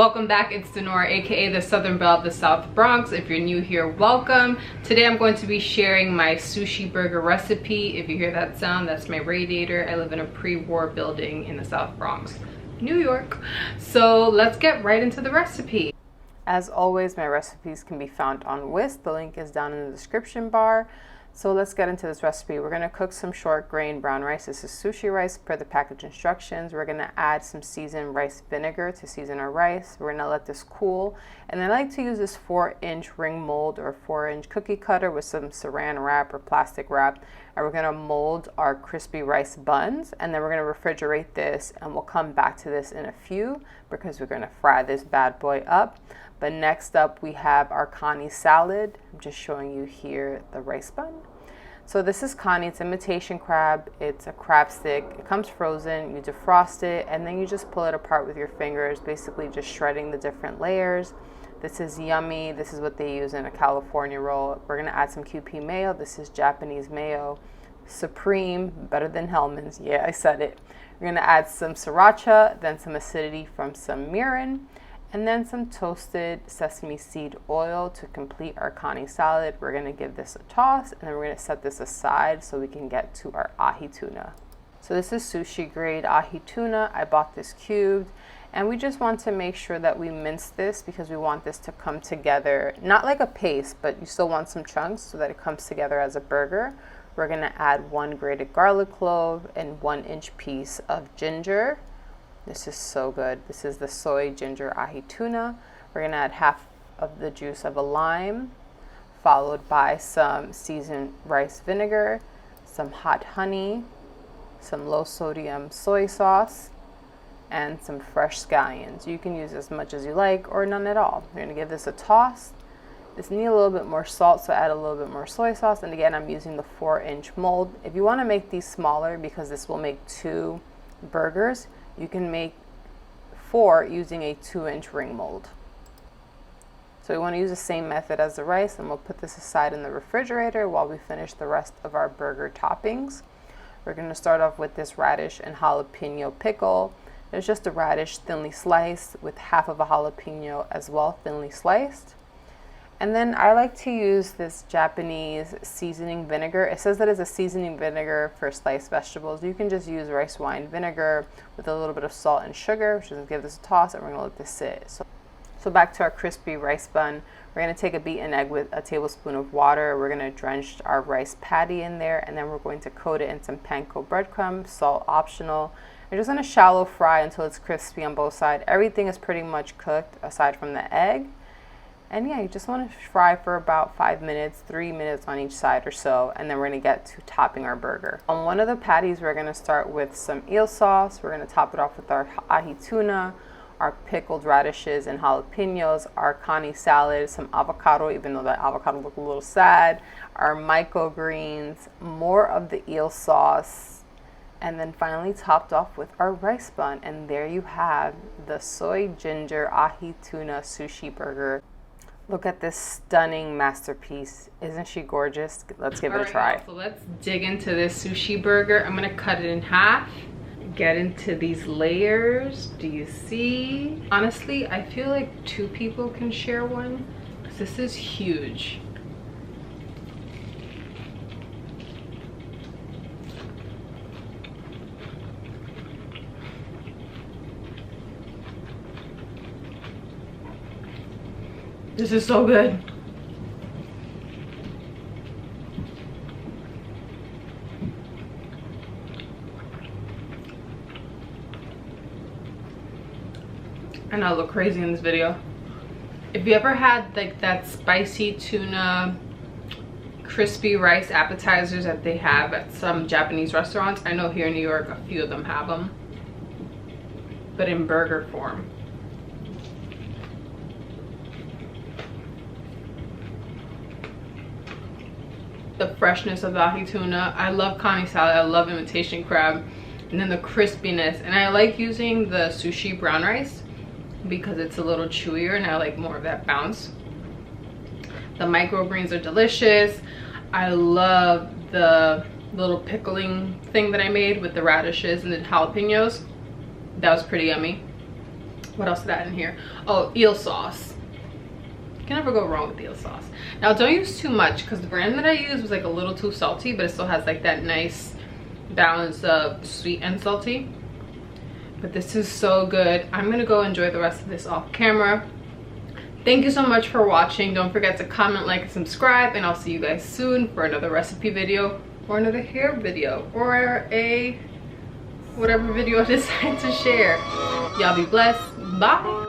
Welcome back, it's Dinorah, aka the Southern Belle of the South Bronx. If you're new here, welcome. Today I'm going to be sharing my sushi burger recipe. If you hear that sound, that's my radiator. I live in a pre-war building in the South Bronx, New York. So let's get right into the recipe. As always, my recipes can be found on Whisk. The link is down in the description bar. So let's get into this recipe. We're going to cook some short grain brown rice. This is sushi rice per the package instructions. We're going to add some seasoned rice vinegar to season our rice. We're going to let this cool. And I like to use this 4-inch ring mold or 4-inch cookie cutter with some saran wrap or plastic wrap. And we're going to mold our crispy rice buns. And then we're going to refrigerate this. And we'll come back to this in a few because we're going to fry this bad boy up. But next up we have our kani salad. I'm just showing you here the rice bun. So this is kani, it's imitation crab. It's a crab stick. It comes frozen. You defrost it and then you just pull it apart with your fingers, basically just shredding the different layers. This is yummy. This is what they use in a California roll. We're gonna add some QP mayo. This is Japanese mayo. Supreme, better than Hellman's. Yeah, I said it. We're gonna add some sriracha, then some acidity from some mirin, and then some toasted sesame seed oil to complete our kani salad. We're gonna give this a toss and then we're gonna set this aside so we can get to our ahi tuna. So this is sushi grade ahi tuna. I bought this cubed and we just want to make sure that we mince this because we want this to come together, not like a paste, but you still want some chunks so that it comes together as a burger. We're gonna add 1 grated garlic clove and 1-inch piece of ginger. This is so good. This is the soy ginger ahi tuna. We're gonna add half of the juice of a lime, followed by some seasoned rice vinegar, some hot honey, some low sodium soy sauce, and some fresh scallions. You can use as much as you like or none at all. We're gonna give this a toss. This needs a little bit more salt, so add a little bit more soy sauce. And again, I'm using the 4-inch mold. If you wanna make these smaller, because this will make 2 burgers, you can make 4 using a 2-inch ring mold. So we want to use the same method as the rice, and we'll put this aside in the refrigerator while we finish the rest of our burger toppings. We're going to start off with this radish and jalapeno pickle. It's just a radish thinly sliced with half of a jalapeno as well thinly sliced. And then I like to use this Japanese seasoning vinegar. It says that it's a seasoning vinegar for sliced vegetables. You can just use rice wine vinegar with a little bit of salt and sugar, which is going to give this a toss, and we're going to let this sit. So back to our crispy rice bun. We're going to take a beaten egg with a tablespoon of water. We're going to drench our rice patty in there, and then we're going to coat it in some panko breadcrumbs, salt optional. We're just going to shallow fry until it's crispy on both sides. Everything is pretty much cooked aside from the egg. And yeah, you just want to fry for about 5 minutes, 3 minutes on each side or so, and then we're going to get to topping our burger. On one of the patties, we're going to start with some eel sauce. We're going to top it off with our ahi tuna, our pickled radishes and jalapenos, our kani salad, some avocado, even though that avocado looked a little sad, our microgreens, more of the eel sauce, and then finally topped off with our rice bun. And there you have the soy ginger ahi tuna sushi burger. Look at this stunning masterpiece. Isn't she gorgeous? Let's give it a try. So let's dig into this sushi burger. I'm gonna cut it in half, get into these layers. Do you see? Honestly, I feel like 2 people can share one because this is huge. This is so good. And I look crazy in this video. If you ever had like that spicy tuna crispy rice appetizers that they have at some Japanese restaurants, I know here in New York a few of them have them, but in burger form. The freshness of the ahi tuna. I love kani salad. I love imitation crab. And then the crispiness. And I like using the sushi brown rice because it's a little chewier and I like more of that bounce. The microgreens are delicious. I love the little pickling thing that I made with the radishes and the jalapenos. That was pretty yummy. What else did I add in here? Oh, eel sauce. You can never go wrong with eel sauce. Now don't use too much because the brand that I used was like a little too salty, but it still has like that nice balance of sweet and salty. But this is so good. I'm gonna go enjoy the rest of this off camera. Thank you so much for watching. Don't forget to comment, like, and subscribe, and I'll see you guys soon for another recipe video or another hair video or a whatever video I decide to share. Y'all be blessed. Bye.